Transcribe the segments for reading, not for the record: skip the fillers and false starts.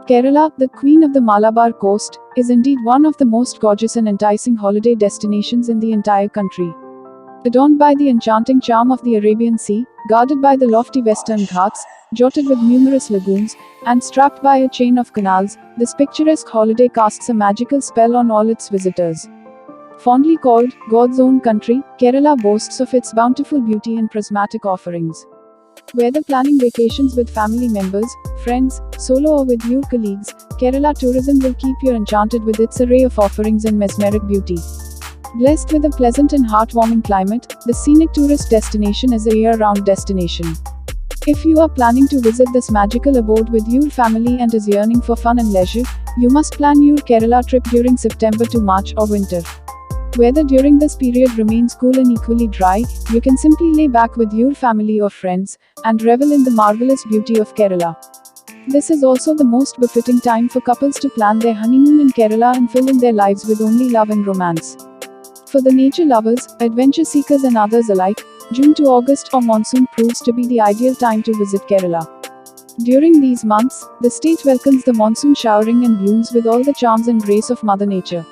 Kerala, the queen of the Malabar coast, is indeed one of the most gorgeous and enticing holiday destinations in the entire country. Adorned by the enchanting charm of the Arabian Sea, guarded by the lofty western Ghats, dotted with numerous lagoons, and strapped by a chain of canals, this picturesque holiday casts a magical spell on all its visitors. Fondly called God's own country, Kerala boasts of its bountiful beauty and prismatic offerings. Whether planning vacations with family members, friends, solo or with your colleagues, Kerala tourism will keep you enchanted with its array of offerings and mesmeric beauty. Blessed with a pleasant and heartwarming climate, the scenic tourist destination is a year-round destination. If you are planning to visit this magical abode with your family and is yearning for fun and leisure, you must plan your Kerala trip during September to March or winter. Weather during this period remains cool and equally dry, you can simply lay back with your family or friends and revel in the marvelous beauty of Kerala. This is also the most befitting time for couples to plan their honeymoon in Kerala and fill in their lives with only love and romance. For the nature lovers, adventure seekers and others alike, June to August or monsoon proves to be the ideal time to visit Kerala. During these months, the state welcomes the monsoon showering and blooms with all the charms and grace of Mother Nature.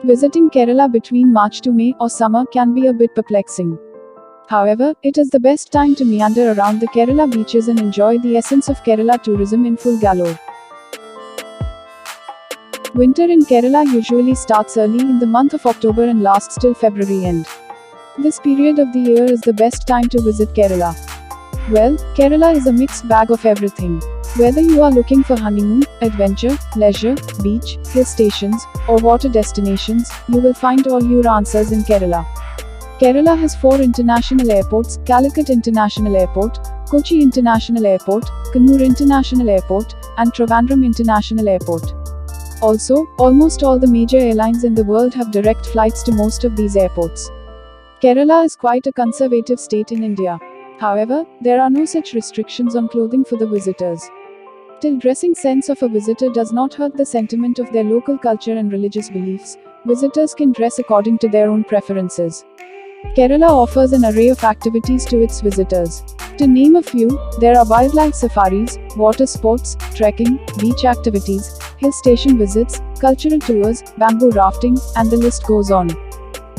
Visiting Kerala between March to May or summer can be a bit perplexing. However, it is the best time to meander around the Kerala beaches and enjoy the essence of Kerala tourism in full galore. Winter in Kerala usually starts early in the month of October and lasts till February end. This period of the year is the best time to visit Kerala. Well, Kerala is a mixed bag of everything. Whether you are looking for honeymoon, adventure, leisure, beach, hill stations, or water destinations, you will find all your answers in Kerala. Kerala has 4 international airports: Calicut International Airport, Kochi International Airport, Kannur International Airport, and Trivandrum International Airport. Also, almost all the major airlines in the world have direct flights to most of these airports. Kerala is quite a conservative state in India. However, there are no such restrictions on clothing for the visitors. Till dressing sense of a visitor does not hurt the sentiment of their local culture and religious beliefs, visitors can dress according to their own preferences. Kerala offers an array of activities to its visitors. To name a few, there are wildlife safaris, water sports, trekking, beach activities, hill station visits, cultural tours, bamboo rafting, and the list goes on.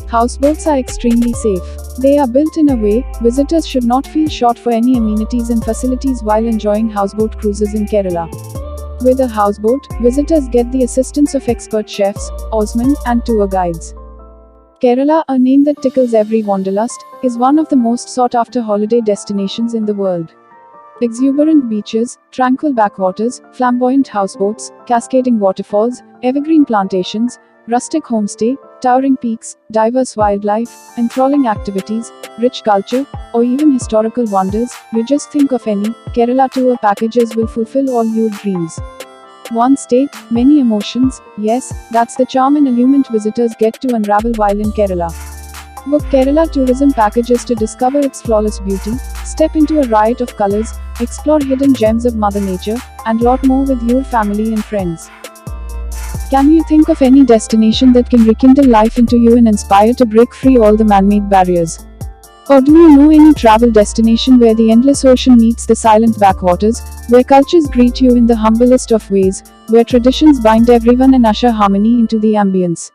Houseboats are extremely safe. They are built in a way visitors should not feel short for any amenities and facilities while enjoying houseboat cruises in Kerala. With a houseboat, visitors get the assistance of expert chefs, oarsmen, and tour guides. Kerala, a name that tickles every wanderlust, is one of the most sought-after holiday destinations in the world. Exuberant beaches, tranquil backwaters, flamboyant houseboats, cascading waterfalls, evergreen plantations, rustic homestay, towering peaks, diverse wildlife, enthralling activities, rich culture, or even historical wonders, you just think of any Kerala tour packages will fulfill all your dreams. One state, many emotions, yes, that's the charm and allurement visitors get to unravel while in Kerala. Book Kerala tourism packages to discover its flawless beauty, step into a riot of colors, explore hidden gems of Mother Nature, and lot more with your family and friends. Can you think of any destination that can rekindle life into you and inspire to break free all the man-made barriers? Or do you know any travel destination where the endless ocean meets the silent backwaters, where cultures greet you in the humblest of ways, where traditions bind everyone and usher harmony into the ambience?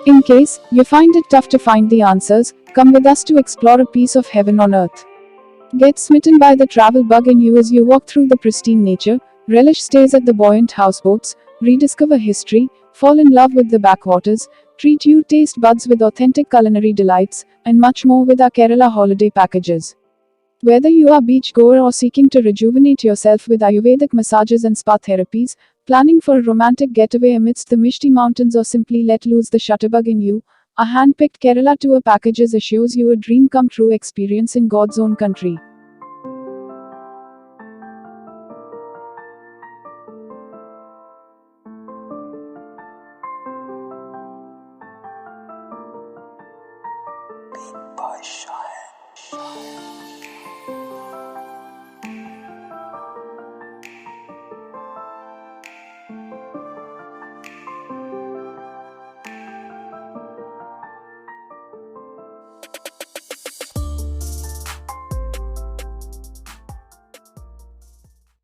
In case you find it tough to find the answers, come with us to explore a piece of heaven on earth. Get smitten by the travel bug in you as you walk through the pristine nature, relish stays at the buoyant houseboats, rediscover history, fall in love with the backwaters, treat your taste buds with authentic culinary delights, and much more with our Kerala holiday packages. Whether you are beachgoer or seeking to rejuvenate yourself with Ayurvedic massages and spa therapies, planning for a romantic getaway amidst the Mishti Mountains, or simply let loose the shutterbug in you, our hand-picked Kerala tour packages assures you a dream come true experience in God's own country. Beat by Shine.